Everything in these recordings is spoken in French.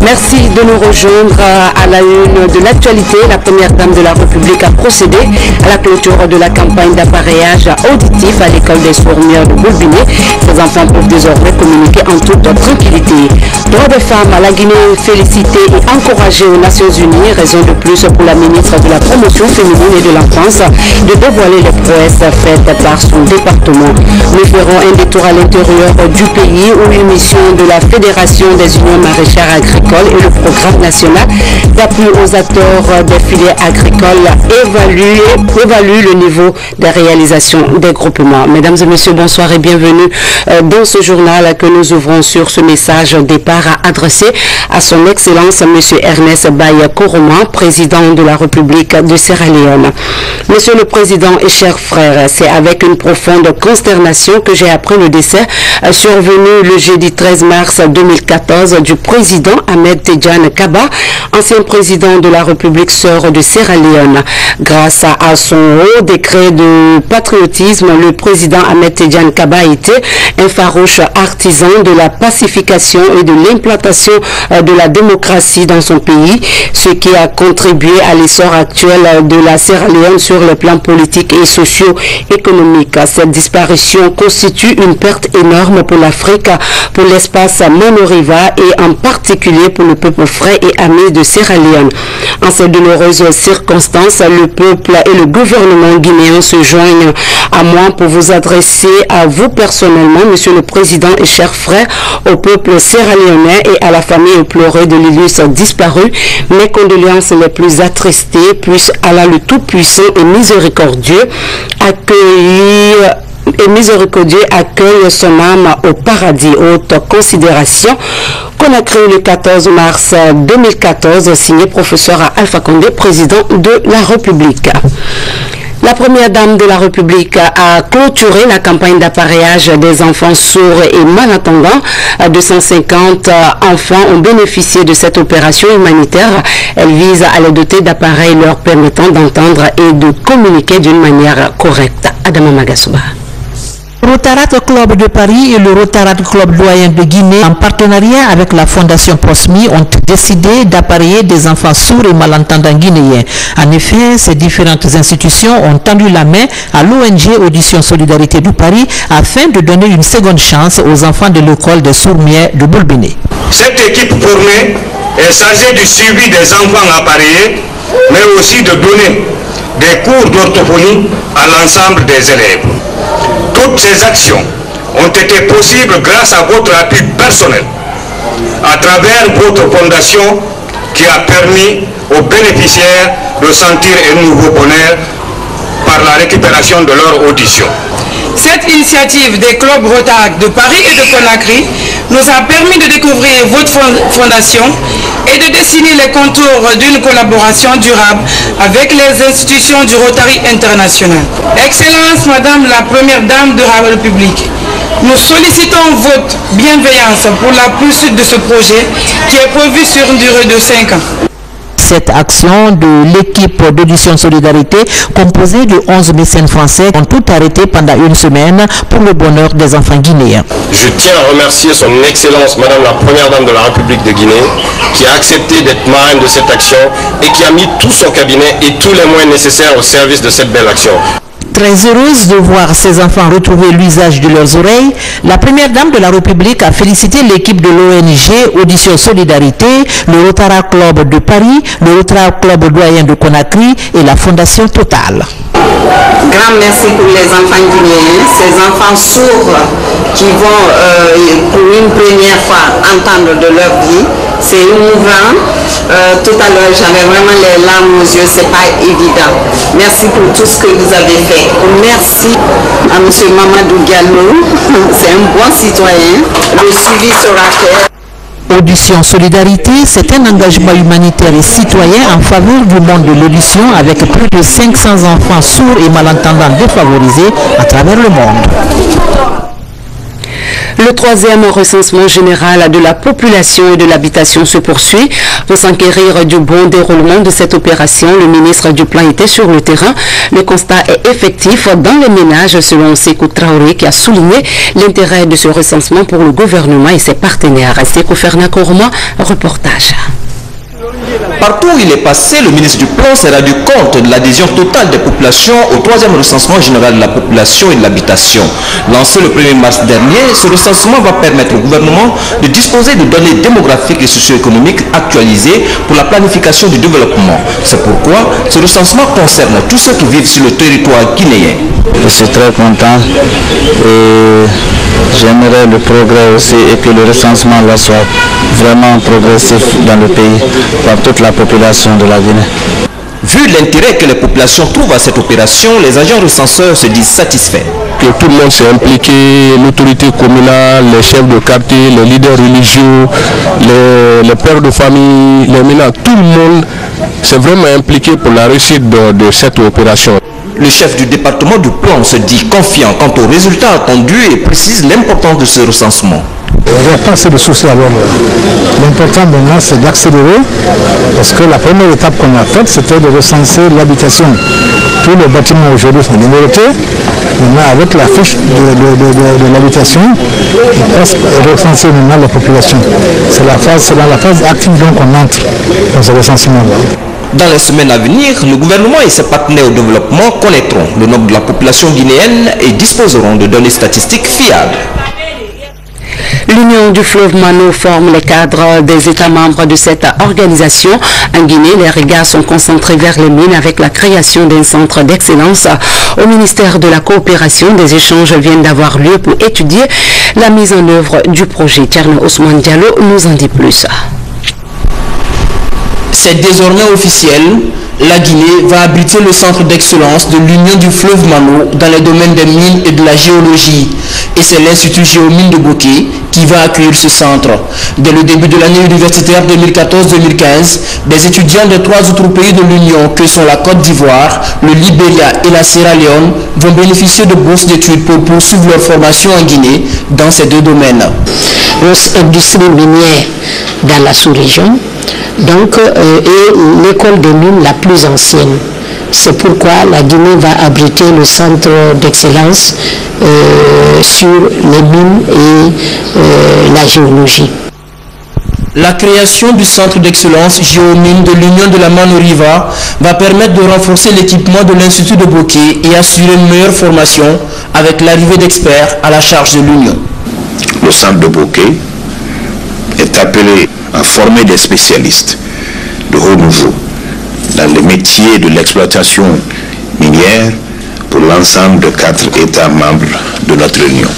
Merci de nous rejoindre à la une de l'actualité. La première dame de la République a procédé à la clôture de la campagne d'appareillage auditif à l'école des sourds-muets de Boulbiné. Ces enfants peuvent désormais communiquer en toute tranquillité. Droits des femmes, la Guinée félicitée et encouragée aux Nations Unies. Raison de plus pour la ministre de la Promotion féminine et de l'enfance de dévoiler les prouesses faites par son département. Nous ferons un détour à l'intérieur du pays où une mission de la Fédération des unions maraîchères agricoles et le programme national d'appui aux acteurs des filières agricoles évalue le niveau de réalisation des groupements. Mesdames et messieurs, bonsoir et bienvenue dans ce journal que nous ouvrons sur ce message départ adressé à son Excellence M. Ernest Bai Koroma, président de la République de Sierra Leone. Monsieur le Président et chers frères, c'est avec une profonde consternation que j'ai appris le décès survenu le jeudi 13 mars 2014 du président Ahmed Tidiane Kaba, ancien président de la République sœur de Sierra Leone. Grâce à son haut décret de patriotisme, le président Ahmed Tidiane Kaba a été un farouche artisan de la pacification et de l'implantation de la démocratie dans son pays, ce qui a contribué à l'essor actuel de la Sierra Leone sur le plan politique et socio-économique. Cette disparition constitue une perte énorme pour l'Afrique, pour l'espace Manoriva et en particulier pour le peuple frère et ami de Sierra Leone. En ces douloureuses circonstances, le peuple et le gouvernement guinéen se joignent à moi pour vous adresser à vous personnellement, Monsieur le Président et chers frères, au peuple sierra-léonais et à la famille éplorée de l'illustre disparu, mes condoléances les plus attristées, puisse Allah le Tout-Puissant et miséricordieux accueille son âme au paradis. Haute considération qu'on a créé le 14 mars 2014, signé professeur Alpha Condé, président de la République. La première dame de la République a clôturé la campagne d'appareillage des enfants sourds et malentendants. 250 enfants ont bénéficié de cette opération humanitaire. Elle vise à les doter d'appareils leur permettant d'entendre et de communiquer d'une manière correcte. Adama Magasuba. Rotarat Club de Paris et le Rotarat Club Doyen de Guinée, en partenariat avec la Fondation Prosmi, ont décidé d'appareiller des enfants sourds et malentendants guinéens. En effet, ces différentes institutions ont tendu la main à l'ONG Audition Solidarité du Paris afin de donner une seconde chance aux enfants de l'école des sourds-muets de Boulbiné. Cette équipe formée est chargée du suivi des enfants appareillés, mais aussi de donner des cours d'orthophonie à l'ensemble des élèves. Toutes ces actions ont été possibles grâce à votre appui personnel, à travers votre fondation qui a permis aux bénéficiaires de sentir un nouveau bonheur par la récupération de leur audition. Cette initiative des clubs Rotaract de Paris et de Conakry nous a permis de découvrir votre fondation et de dessiner les contours d'une collaboration durable avec les institutions du Rotary International. Excellence, Madame la Première Dame de la République, nous sollicitons votre bienveillance pour la poursuite de ce projet qui est prévu sur une durée de 5 ans. Cette action de l'équipe d'audition solidarité composée de 11 mécènes français ont tout arrêté pendant une semaine pour le bonheur des enfants guinéens. Je tiens à remercier son Excellence Madame la Première Dame de la République de Guinée qui a accepté d'être marraine de cette action et qui a mis tout son cabinet et tous les moyens nécessaires au service de cette belle action. Très heureuse de voir ces enfants retrouver l'usage de leurs oreilles, la Première Dame de la République a félicité l'équipe de l'ONG Audition Solidarité, le Rotary Club de Paris, le Rotary Club Doyen de Conakry et la Fondation Total. Grand merci pour les enfants guinéens, ces enfants sourds qui vont pour une première fois entendre de leur vie. C'est émouvant. Tout à l'heure, j'avais vraiment les larmes aux yeux, c'est pas évident. Merci pour tout ce que vous avez fait. Merci à M. Mamadou Diallo, c'est un bon citoyen. Le suivi sera fait. Audition Solidarité, c'est un engagement humanitaire et citoyen en faveur du monde de l'audition avec plus de 500 enfants sourds et malentendants défavorisés à travers le monde. Le troisième recensement général de la population et de l'habitation se poursuit. Pour s'enquérir du bon déroulement de cette opération, le ministre du Plan était sur le terrain. Le constat est effectif dans les ménages, selon Sékou Traoré, qui a souligné l'intérêt de ce recensement pour le gouvernement et ses partenaires. Sékou Fernakorma, reportage. Partout où il est passé, le ministre du Plan s'est rendu compte de l'adhésion totale des populations au troisième recensement général de la population et de l'habitation. Lancé le 1er mars dernier, ce recensement va permettre au gouvernement de disposer de données démographiques et socio-économiques actualisées pour la planification du développement. C'est pourquoi ce recensement concerne tous ceux qui vivent sur le territoire guinéen. Je suis très content et j'aimerais le progrès aussi et que le recensement là soit vraiment progressif dans le pays par toute la population de la Guinée. Vu l'intérêt que les populations trouvent à cette opération, les agents recenseurs se disent satisfaits. Que tout le monde s'est impliqué, l'autorité communale, les chefs de quartier, les leaders religieux, les pères de famille, les ménages, tout le monde s'est vraiment impliqué pour la réussite de cette opération. Le chef du département du Plan se dit confiant quant aux résultats attendus et précise l'importance de ce recensement. Il n'y a pas assez de soucis. Alors, l'important maintenant, c'est d'accélérer, parce que la première étape qu'on a faite, c'était de recenser l'habitation. Tous les bâtiments aujourd'hui sont numérotés. Maintenant, avec la fiche de l'habitation, on passe à recenser maintenant la population. C'est dans la phase active qu'on entre dans ce recensement-là. Dans les semaines à venir, le gouvernement et ses partenaires au développement connaîtront le nombre de la population guinéenne et disposeront de données statistiques fiables. L'Union du fleuve Mano forme les cadres des États membres de cette organisation. En Guinée, les regards sont concentrés vers les mines avec la création d'un centre d'excellence. Au ministère de la Coopération, des échanges viennent d'avoir lieu pour étudier la mise en œuvre du projet. Tierno Ousmane Diallo nous en dit plus. C'est désormais officiel, la Guinée va abriter le centre d'excellence de l'Union du fleuve Mano dans les domaines des mines et de la géologie. Et c'est l'Institut Géomine de Bokeh qui va accueillir ce centre. Dès le début de l'année universitaire 2014-2015, des étudiants des 3 autres pays de l'Union que sont la Côte d'Ivoire, le Libéria et la Sierra Leone vont bénéficier de bourses d'études pour poursuivre leur formation en Guinée dans ces 2 domaines. L'industrie minière dans la sous-région, donc, et l'école des mines la plus ancienne. C'est pourquoi la Guinée va abriter le centre d'excellence sur les mines et la géologie. La création du centre d'excellence géomine de l'Union de la Mano-Riva va permettre de renforcer l'équipement de l'Institut de Bokeh et assurer une meilleure formation avec l'arrivée d'experts à la charge de l'Union. Le centre de Bokeh est appelé à former des spécialistes de haut niveau dans les métiers de l'exploitation minière pour l'ensemble de 4 États membres de notre Union.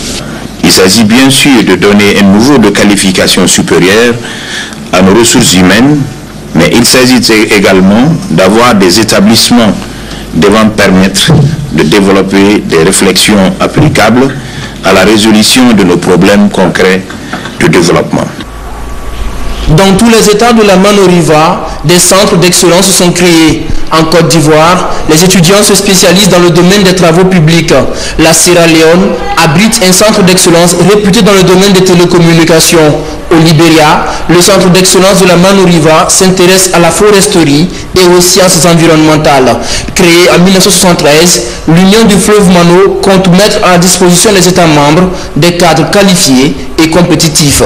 Il s'agit bien sûr de donner un niveau de qualification supérieure à nos ressources humaines, mais il s'agit également d'avoir des établissements devant permettre de développer des réflexions applicables à la résolution de nos problèmes concrets de développement. Dans tous les États de la Mano-Riva, des centres d'excellence sont créés. En Côte d'Ivoire, les étudiants se spécialisent dans le domaine des travaux publics. La Sierra Leone abrite un centre d'excellence réputé dans le domaine des télécommunications. Au Libéria, le centre d'excellence de la Mano-Riva s'intéresse à la foresterie et aux sciences environnementales. Créé en 1973, l'Union du fleuve Mano compte mettre à la disposition des États membres des cadres qualifiés et compétitifs.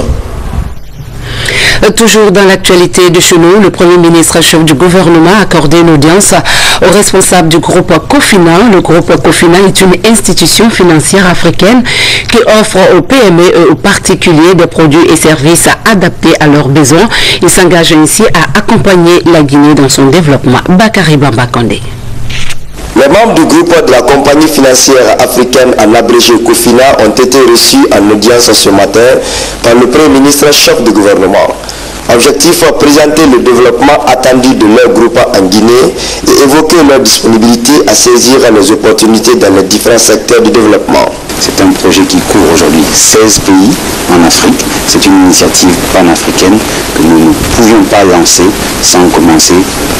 Toujours dans l'actualité de chez nous, le Premier ministre chef du gouvernement a accordé une audience aux responsables du groupe Cofina. Le groupe Cofina est une institution financière africaine qui offre aux PME et aux particuliers des produits et services adaptés à leurs besoins. Il s'engage ainsi à accompagner la Guinée dans son développement. Bakary Bamba Kandé. Les membres du groupe de la compagnie financière africaine en abrégé Cofina ont été reçus en audience ce matin par le Premier ministre chef du gouvernement. Objectif, présenter le développement attendu de leur groupe en Guinée et évoquer leur disponibilité à saisir les opportunités dans les différents secteurs du développement. C'est un projet qui couvre aujourd'hui 16 pays en Afrique. C'est une initiative panafricaine que nous ne pouvions pas lancer sans commencer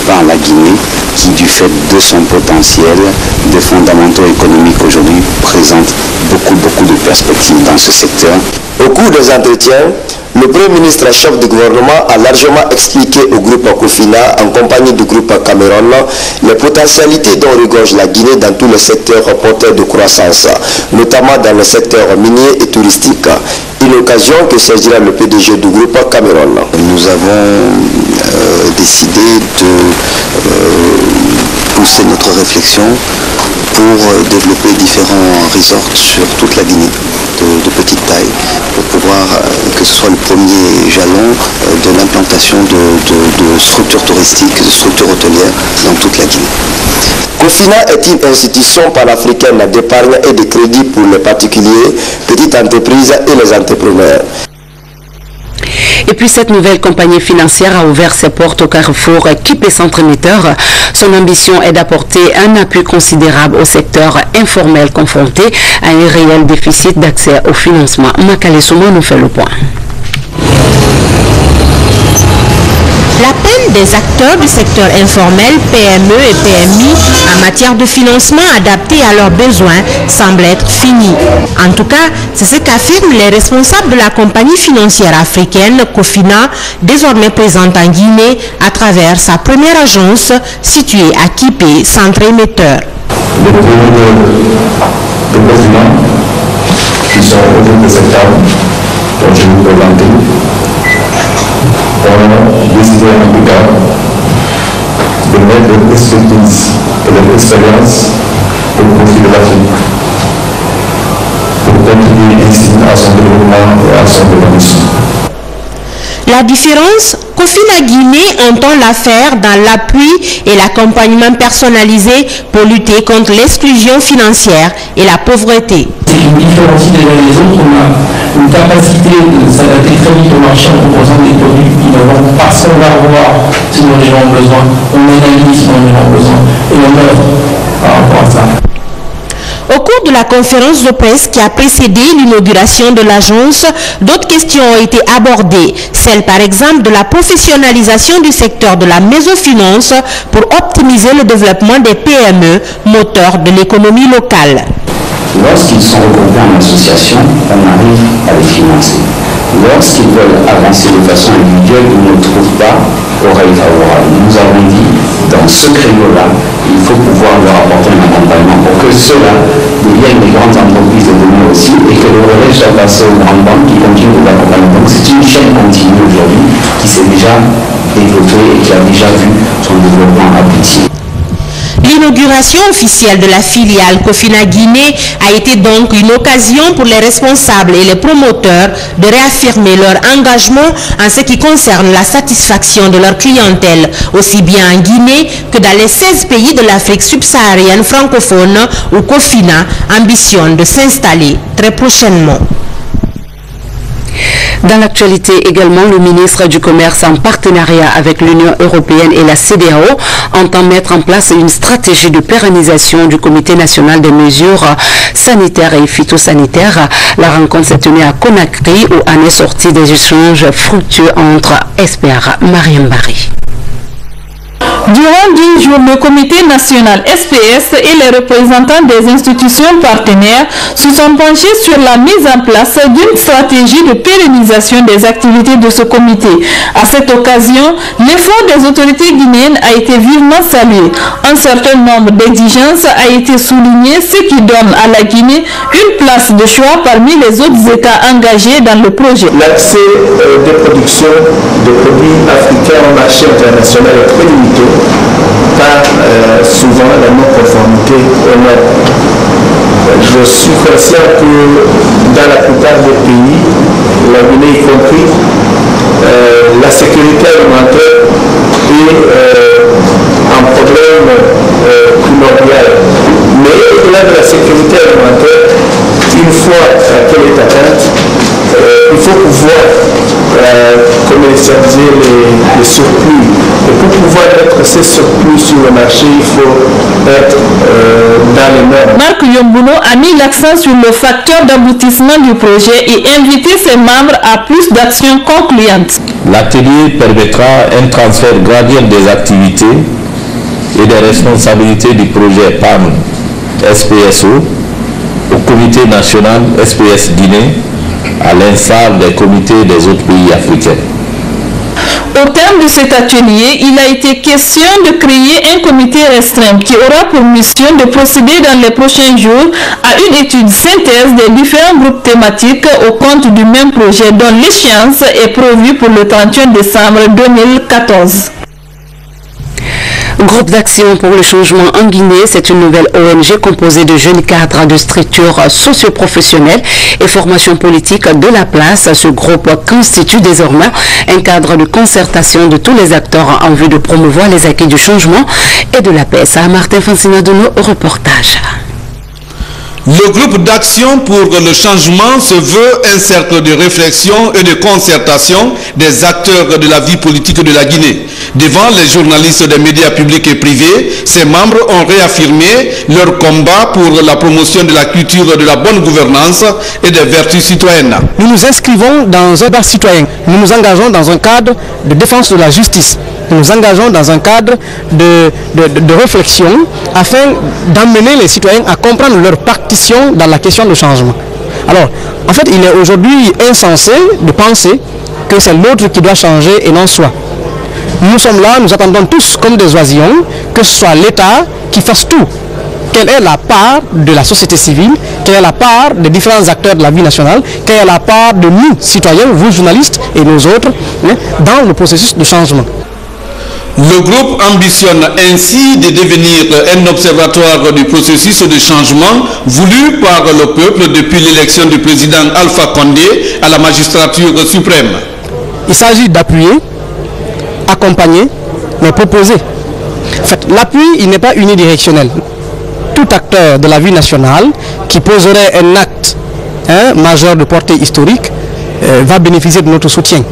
par la Guinée, qui du fait de son potentiel, des fondamentaux économiques aujourd'hui, présente beaucoup de perspectives dans ce secteur. Au cours des entretiens, le Premier ministre chef du gouvernement a largement expliqué au groupe COFINA, en compagnie du groupe Cameroun, les potentialités dont regorge la Guinée dans tous les secteurs porteurs de croissance, notamment dans le secteur minier et touristique. Une occasion que saisira le PDG du groupe Cameroun. Nous avons décidé de pousser notre réflexion pour développer différents resorts sur toute la Guinée de petite taille, pour pouvoir que ce soit le premier jalon de l'implantation de structures touristiques, de structures hôtelières dans toute la Guinée. COFINA est une institution panafricaine d'épargne et de crédit pour les particuliers, petites entreprises et les entrepreneurs. Et puis cette nouvelle compagnie financière a ouvert ses portes au carrefour Kipé Centre Émetteur. Son ambition est d'apporter un appui considérable au secteur informel confronté à un réel déficit d'accès au financement. Makale Souma nous fait le point. La peine des acteurs du secteur informel, PME et PMI, en matière de financement adapté à leurs besoins semble être finie. En tout cas, c'est ce qu'affirment les responsables de la compagnie financière africaine COFINA, désormais présente en Guinée à travers sa première agence située à Kipé, centre émetteur. Les présidents qui sont autour de cette table, dont je vous présente, ont décidé en tout cas de mettre leur expertise et leur expérience au profit de l'Afrique pour contribuer ainsi à son développement et à son évolution. La différence, COFINA Guinée entend la faire dans l'appui et l'accompagnement personnalisé pour lutter contre l'exclusion financière et la pauvreté. C'est une différence des autres, on a une capacité de s'adapter très vite au marché en proposant des produits innovants parce qu'on va voir si nos gens ont besoin, on analyse si nos gens ont besoin et on offre par rapport à ça. Au cours de la conférence de presse qui a précédé l'inauguration de l'agence, d'autres questions ont été abordées. Celle par exemple de la professionnalisation du secteur de la mésofinance pour optimiser le développement des PME, moteur de l'économie locale. Lorsqu'ils sont regroupés en association, on arrive à les financer. Lorsqu'ils veulent avancer de façon individuelle, ils ne trouvent pas oreille favorable. Nous avons dit, dans ce créneau-là, il faut pouvoir leur apporter un accompagnement pour que ceux-là deviennent des grandes entreprises de demain aussi et que le relais soit passé aux grandes banques qui continuent de l'accompagner. Donc c'est une chaîne continue aujourd'hui qui s'est déjà développée et qui a déjà vu son développement aboutir. L'inauguration officielle de la filiale COFINA Guinée a été donc une occasion pour les responsables et les promoteurs de réaffirmer leur engagement en ce qui concerne la satisfaction de leur clientèle, aussi bien en Guinée que dans les 16 pays de l'Afrique subsaharienne francophone où COFINA ambitionne de s'installer très prochainement. Dans l'actualité également, le ministre du Commerce en partenariat avec l'Union européenne et la CEDEAO entend mettre en place une stratégie de pérennisation du Comité national des mesures sanitaires et phytosanitaires. La rencontre s'est tenue à Conakry où en est sorti des échanges fructueux entre experts. Mariam Barry. Durant 10 jours, le comité national SPS et les représentants des institutions partenaires se sont penchés sur la mise en place d'une stratégie de pérennisation des activités de ce comité. À cette occasion, l'effort des autorités guinéennes a été vivement salué. Un certain nombre d'exigences a été souligné, ce qui donne à la Guinée une place de choix parmi les autres États engagés dans le projet. L'accès des productions de produits africains au marché international est très limité par souvent la non-conformité aux normes. Je suis conscient que dans la plupart des pays, la Guinée y compris, la sécurité alimentaire est un problème primordial. Mais au-delà de la sécurité alimentaire, une fois qu'elle est atteinte, il faut pouvoir commercialiser les surplus. Et pour pouvoir mettre ces surplus sur le marché, il faut être dans les normes. Marc Yombuno a mis l'accent sur le facteur d'aboutissement du projet et invité ses membres à plus d'actions concluantes. L'atelier permettra un transfert graduel des activités et des responsabilités du projet PAM SPSO au comité national SPS Guinée, à l'instar des comités des autres pays africains. Au terme de cet atelier, il a été question de créer un comité restreint qui aura pour mission de procéder dans les prochains jours à une étude synthèse des différents groupes thématiques au compte du même projet dont l'échéance est prévue pour le 31 décembre 2014. Groupe d'action pour le changement en Guinée, c'est une nouvelle ONG composée de jeunes cadres de structures socio-professionnelles et formation politique de la place. Ce groupe constitue désormais un cadre de concertation de tous les acteurs en vue de promouvoir les acquis du changement et de la paix. Ça, Martin Fancina de nos reportages. Le groupe d'action pour le changement se veut un cercle de réflexion et de concertation des acteurs de la vie politique de la Guinée. Devant les journalistes des médias publics et privés, ses membres ont réaffirmé leur combat pour la promotion de la culture de la bonne gouvernance et des vertus citoyennes. Nous nous inscrivons dans un débat citoyen. Nous nous engageons dans un cadre de défense de la justice. Nous nous engageons dans un cadre de réflexion afin d'amener les citoyens à comprendre leur partition dans la question du changement. Alors, en fait, il est aujourd'hui insensé de penser que c'est l'autre qui doit changer et non soi. Nous sommes là, nous attendons tous comme des oisillons que ce soit l'État qui fasse tout. Quelle est la part de la société civile, quelle est la part des différents acteurs de la vie nationale, quelle est la part de nous, citoyens, vous journalistes et nous autres, dans le processus de changement. Le groupe ambitionne ainsi de devenir un observatoire du processus de changement voulu par le peuple depuis l'élection du président Alpha Condé à la magistrature suprême. Il s'agit d'appuyer, accompagner, mais proposer. En fait, l'appui, il n'est pas unidirectionnel. Tout acteur de la vie nationale qui poserait un acte majeur de portée historique va bénéficier de notre soutien.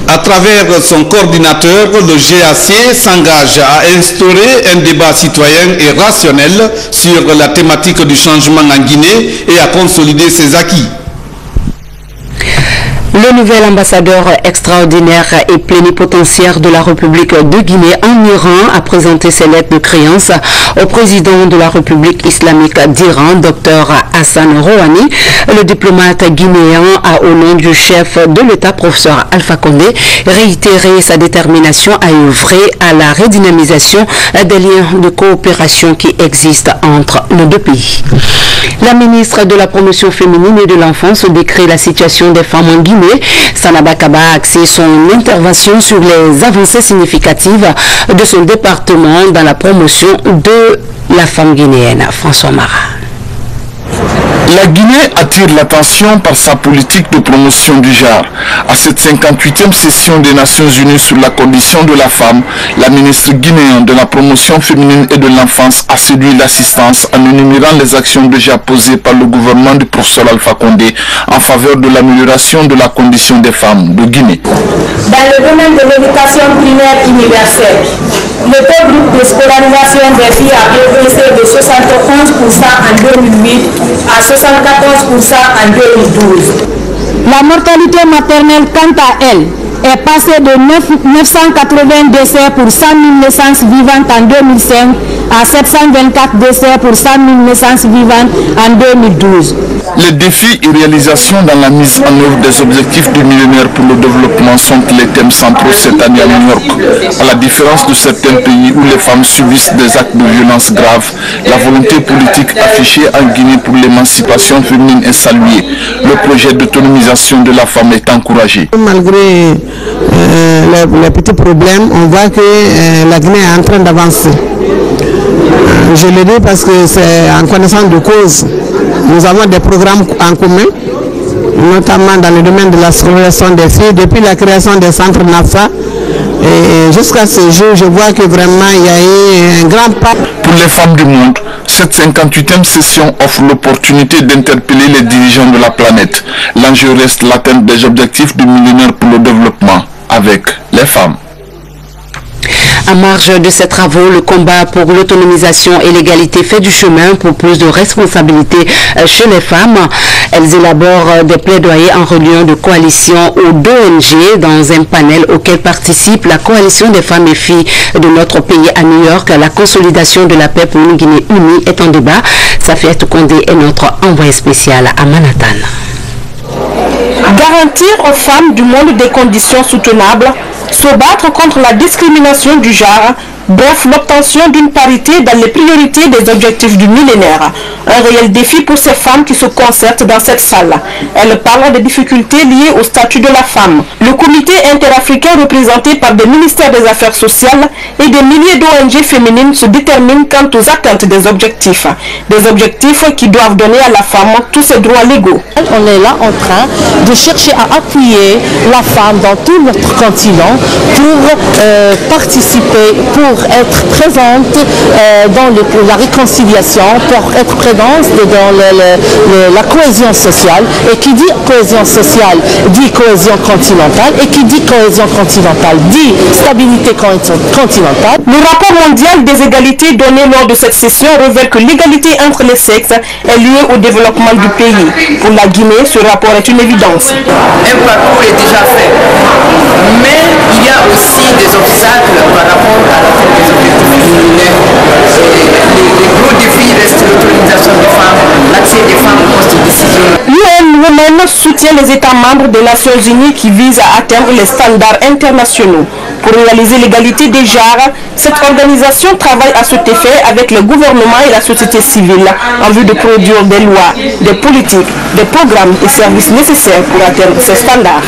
À travers son coordinateur, le GAC s'engage à instaurer un débat citoyen et rationnel sur la thématique du changement en Guinée et à consolider ses acquis. Le nouvel ambassadeur extraordinaire et plénipotentiaire de la République de Guinée en Iran a présenté ses lettres de créance au président de la République islamique d'Iran, Dr Hassan Rouhani. Le diplomate guinéen a, au nom du chef de l'État, professeur Alpha Condé, réitéré sa détermination à œuvrer à la redynamisation des liens de coopération qui existent entre nos deux pays. La ministre de la Promotion féminine et de l'enfance décrit la situation des femmes en Guinée. Sanaba Kaba a axé son intervention sur les avancées significatives de son département dans la promotion de la femme guinéenne. François Mara. La Guinée attire l'attention par sa politique de promotion du genre. À cette 58e session des Nations Unies sur la condition de la femme, la ministre guinéenne de la promotion féminine et de l'enfance a séduit l'assistance en énumérant les actions déjà posées par le gouvernement du professeur Alpha Condé en faveur de l'amélioration de la condition des femmes de Guinée. Dans le domaine de l'éducation primaire universelle, le taux groupe de scolarisation des filles a progressé de 71% en 2008 à 74% en 2012. La mortalité maternelle, quant à elle, est passée de 980 décès pour 100 000 naissances vivantes en 2005 à 724 décès pour 100 000 naissances vivantes en 2012. Les défis et réalisations dans la mise en œuvre des objectifs du millénaire pour le développement sont les thèmes centraux cette année à New York. À la différence de certains pays où les femmes subissent des actes de violence graves, la volonté politique affichée en Guinée pour l'émancipation féminine est saluée. Le projet d'autonomisation de la femme est encouragé. Malgré les petits problèmes, on voit que la Guinée est en train d'avancer. Je le dis parce que c'est en connaissance de cause. Nous avons des programmes en commun, notamment dans le domaine de la scolarisation des filles, depuis la création des centres NAFA. Et jusqu'à ce jour, je vois que vraiment il y a eu un grand pas. Pour les femmes du monde, Cette 58e session offre l'opportunité d'interpeller les dirigeants de la planète. L'enjeu reste l'atteinte des objectifs du millénaire pour le développement avec les femmes. En marge de ces travaux, le combat pour l'autonomisation et l'égalité fait du chemin pour plus de responsabilités chez les femmes. Elles élaborent des plaidoyers en reliant de coalitions ou d'ONG dans un panel auquel participe la coalition des femmes et filles de notre pays à New York. La consolidation de la paix pour une Guinée unie est en débat. Safiat Condé est notre envoyé spécial à Manhattan. Garantir aux femmes du monde des conditions soutenables, se battre contre la discrimination du genre, bref, l'obtention d'une parité dans les priorités des objectifs du millénaire. Un réel défi pour ces femmes qui se concertent dans cette salle. Elles parlent des difficultés liées au statut de la femme. Le comité interafricain représenté par des ministères des Affaires sociales et des milliers d'ONG féminines se détermine quant aux atteintes des objectifs. Des objectifs qui doivent donner à la femme tous ses droits légaux. On est là en train de chercher à appuyer la femme dans tout notre continent pour participer, pour être présente dans la réconciliation, pour être présente dans la cohésion sociale. Et qui dit cohésion sociale dit cohésion continentale, et qui dit cohésion continentale dit stabilité continentale. Le rapport mondial des égalités donné lors de cette session révèle que l'égalité entre les sexes est liée au développement du pays. Pour la Guinée, ce rapport est une évidence. Un parcours est déjà fait, mais il y a aussi des obstacles par rapport à l'atteinte des objectifs millénaires. Les gros défis restent l'autonomisation des femmes, l'accès des femmes aux postes de décision. L'UN Women soutient les États membres des Nations Unies qui visent à atteindre les standards internationaux. Pour réaliser l'égalité des genres, cette organisation travaille à cet effet avec le gouvernement et la société civile en vue de produire des lois, des politiques, des programmes et services nécessaires pour atteindre ces standards.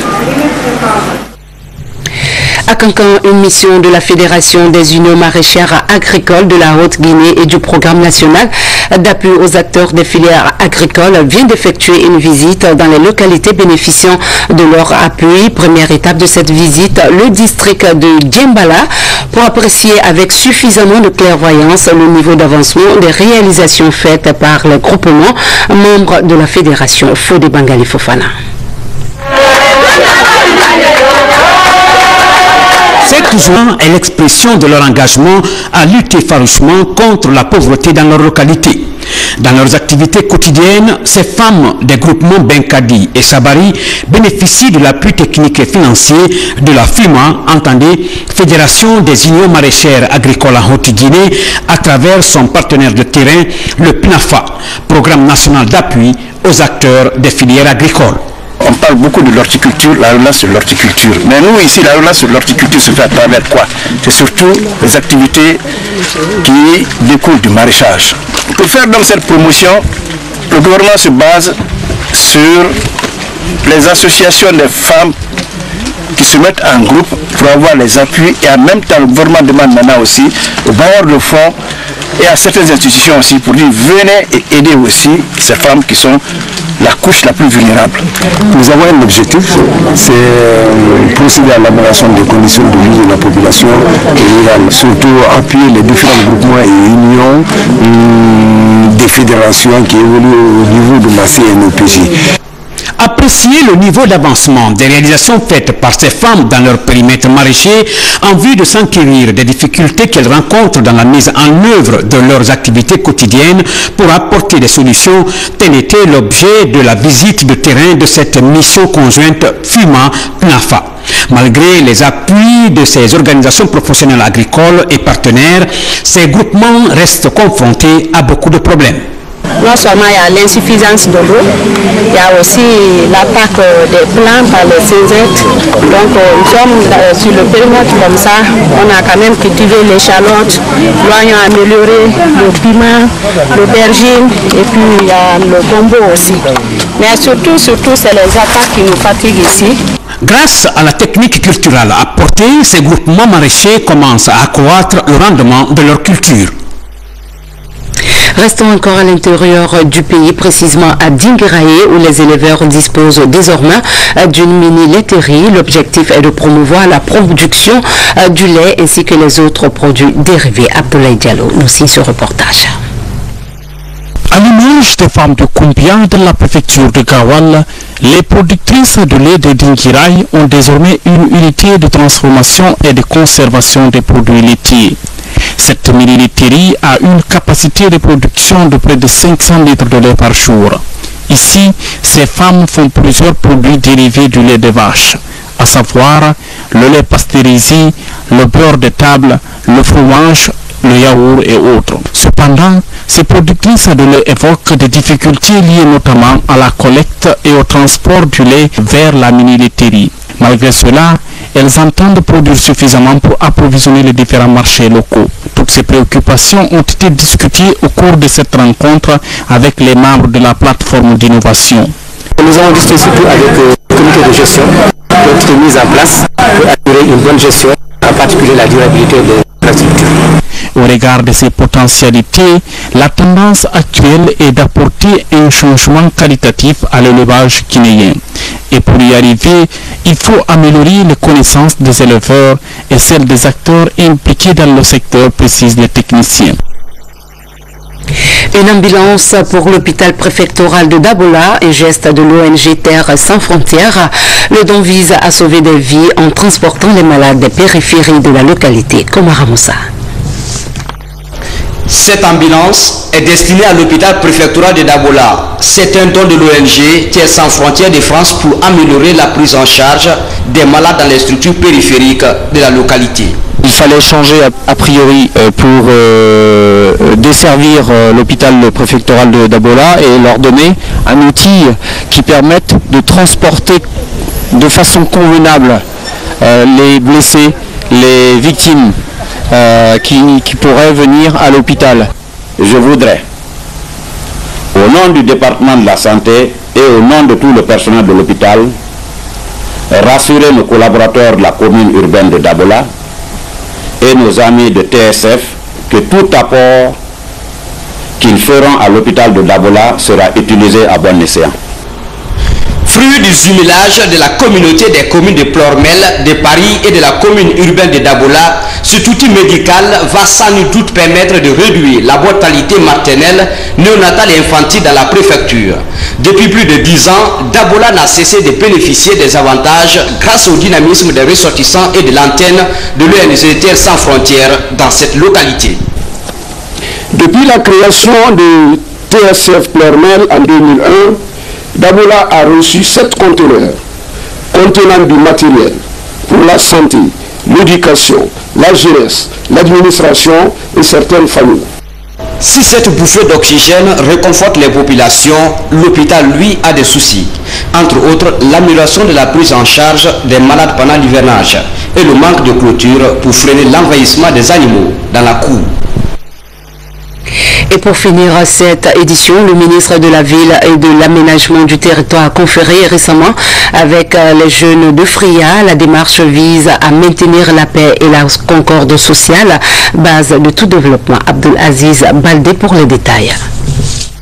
À Cancan, une mission de la Fédération des unions maraîchères agricoles de la Haute-Guinée et du programme national d'appui aux acteurs des filières agricoles vient d'effectuer une visite dans les localités bénéficiant de leur appui. Première étape de cette visite, le district de Djembala, pour apprécier avec suffisamment de clairvoyance le niveau d'avancement des réalisations faites par le groupement membre de la Fédération Fodé Bangali Fofana. Cette journée est l'expression de leur engagement à lutter farouchement contre la pauvreté dans leur localité. Dans leurs activités quotidiennes, ces femmes des groupements Benkadi et Sabari bénéficient de l'appui technique et financier de la FUMA, entendez, Fédération des unions maraîchères agricoles en Haute-Guinée, à travers son partenaire de terrain, le PNAFA, Programme national d'appui aux acteurs des filières agricoles. On parle beaucoup de l'horticulture, la relance sur l'horticulture. Mais nous, ici, la relance sur l'horticulture se fait à travers quoi? C'est surtout les activités qui découlent du maraîchage. Pour faire donc cette promotion, le gouvernement se base sur les associations des femmes qui se mettent en groupe pour avoir les appuis, et en même temps le gouvernement demande maintenant aussi aux bailleurs de fonds et à certaines institutions aussi pour dire venez et aider aussi ces femmes qui sont la couche la plus vulnérable. Nous avons un objectif, c'est procéder à l'élaboration des conditions de vie de la population rurale, surtout appuyer les différents groupements et unions des fédérations qui évoluent au niveau de la CNOPJ. Apprécier le niveau d'avancement des réalisations faites par ces femmes dans leur périmètre maraîcher en vue de s'enquérir des difficultés qu'elles rencontrent dans la mise en œuvre de leurs activités quotidiennes pour apporter des solutions, tel était l'objet de la visite de terrain de cette mission conjointe FUMA-PNAFA. Malgré les appuis de ces organisations professionnelles agricoles et partenaires, ces groupements restent confrontés à beaucoup de problèmes. Non seulement il y a l'insuffisance de l'eau, il y a aussi l'attaque des plants par les insectes. Donc nous sommes sur le périmètre comme ça, on a quand même cultivé l'échalote, l'oignon amélioré, le piment, l'aubergine et puis il y a le gombo aussi. Mais surtout c'est les attaques qui nous fatiguent ici. Grâce à la technique culturelle apportée, ces groupements maraîchers commencent à accroître le rendement de leur culture. Restons encore à l'intérieur du pays, précisément à Dinguiraye, où les éleveurs disposent désormais d'une mini-laiterie. L'objectif est de promouvoir la production du lait ainsi que les autres produits dérivés. Abdoulaye Diallo nous signe ce reportage. À l'image des femmes de Koumbia de la préfecture de Gawal, les productrices de lait de Dingirai ont désormais une unité de transformation et de conservation des produits laitiers. Cette mini-laiterie a une capacité de production de près de 500 litres de lait par jour. Ici, ces femmes font plusieurs produits dérivés du lait de vache, à savoir le lait pasteurisé, le beurre de table, le fromage, le yaourt et autres. Cependant, ces productrices de lait évoquent des difficultés liées notamment à la collecte et au transport du lait vers la mini-laiterie. Malgré cela, elles entendent produire suffisamment pour approvisionner les différents marchés locaux. Toutes ces préoccupations ont été discutées au cours de cette rencontre avec les membres de la plateforme d'innovation. Nous avons discuté surtout avec le comité de gestion qui a été mis en place pour assurer une bonne gestion, en particulier la durabilité de l'activité. Au regard de ces potentialités, la tendance actuelle est d'apporter un changement qualitatif à l'élevage guinéen. Et pour y arriver, il faut améliorer les connaissances des éleveurs et celles des acteurs impliqués dans le secteur, précisent les techniciens. Une ambulance pour l'hôpital préfectoral de Dabola, un geste de l'ONG Terre sans frontières. Le don vise à sauver des vies en transportant les malades des périphéries de la localité, comme à Ramosa. Cette ambulance est destinée à l'hôpital préfectoral de Dabola. C'est un don de l'ONG Terre sans frontières de France pour améliorer la prise en charge des malades dans les structures périphériques de la localité. Il fallait changer a priori pour desservir l'hôpital préfectoral de Dabola et leur donner un outil qui permette de transporter de façon convenable les blessés, les victimes qui pourraient venir à l'hôpital. Je voudrais, au nom du département de la santé et au nom de tout le personnel de l'hôpital, rassurer nos collaborateurs de la commune urbaine de Dabola et nos amis de TSF que tout apport qu'ils feront à l'hôpital de Dabola sera utilisé à bon escient. Fruit du jumelage de la communauté des communes de Plormel, de Paris et de la commune urbaine de Dabola, cet outil médical va sans nul doute permettre de réduire la mortalité maternelle, néonatale et infantile dans la préfecture. Depuis plus de 10 ans, Dabola n'a cessé de bénéficier des avantages grâce au dynamisme des ressortissants et de l'antenne de l'ONG Terre sans frontières dans cette localité. Depuis la création de TSF Plormel en 2001, Dabola a reçu 7 conteneurs contenant du matériel pour la santé, l'éducation, la jeunesse, l'administration et certaines familles. Si cette bouffée d'oxygène réconforte les populations, l'hôpital, lui, a des soucis. Entre autres, l'amélioration de la prise en charge des malades pendant l'hivernage et le manque de clôture pour freiner l'envahissement des animaux dans la cour. Et pour finir cette édition, le ministre de la Ville et de l'Aménagement du Territoire a conféré récemment avec les jeunes de Fria. La démarche vise à maintenir la paix et la concorde sociale, base de tout développement. Abdul Aziz Baldé pour les détails.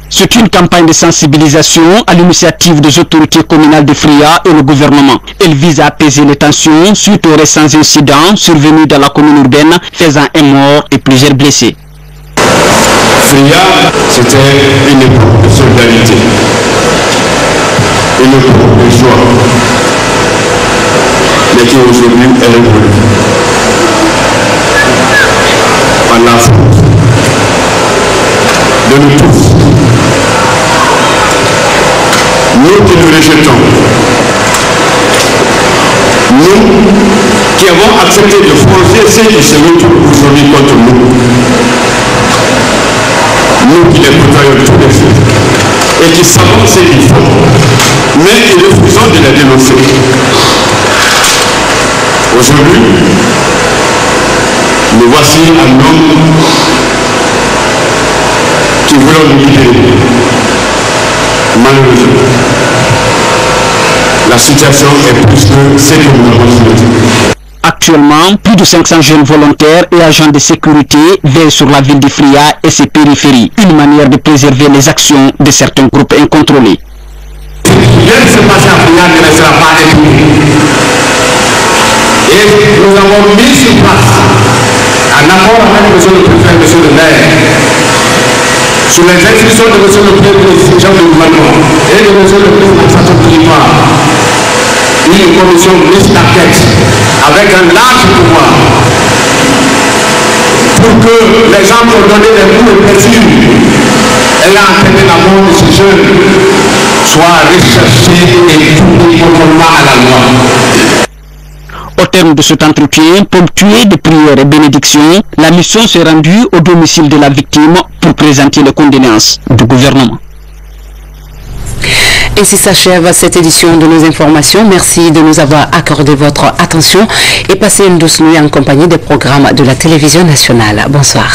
C'est une campagne de sensibilisation à l'initiative des autorités communales de Fria et le gouvernement. Elle vise à apaiser les tensions suite aux récents incidents survenus dans la commune urbaine, faisant un mort et plusieurs blessés. Fria, c'était une époque de solidarité, une époque de joie, mais qui aujourd'hui est révolue par la faute de nous tous. Nous qui nous rejetons, nous qui avons accepté de forger ceux qui se retrouvent aujourd'hui contre nous. Nous qui les côtoyons tous les jours et qui savons ce qu'ils font, mais qui refusons de les dénoncer. Aujourd'hui, nous voici un homme qui voulons nous libérer. Malheureusement, la situation est plus que ce que nous avons souhaité. Actuellement, plus de 500 jeunes volontaires et agents de sécurité veillent sur la ville de Fria et ses périphéries, une manière de préserver les actions de certains groupes incontrôlés. Rien ne se passe à Fria ne restera pas impuni. Et nous avons mis sur place, en accord avec M. le préfet et M. le maire, sur les instructions de M. le Premier ministre chef du gouvernement et de M. le Premier ministre du territoire, une commission mixte d'enquête avec un large pouvoir pour que les gens qui ont donné des coups de blessure ayant entraîné la mort de ces jeunes soient recherchés et punis conformément à la loi. Au terme de cet entretien, ponctué de prières et bénédictions, la mission s'est rendue au domicile de la victime pour présenter les condoléances du gouvernement. Ainsi s'achève cette édition de nos informations. Merci de nous avoir accordé votre attention et passez une douce nuit en compagnie des programmes de la télévision nationale. Bonsoir.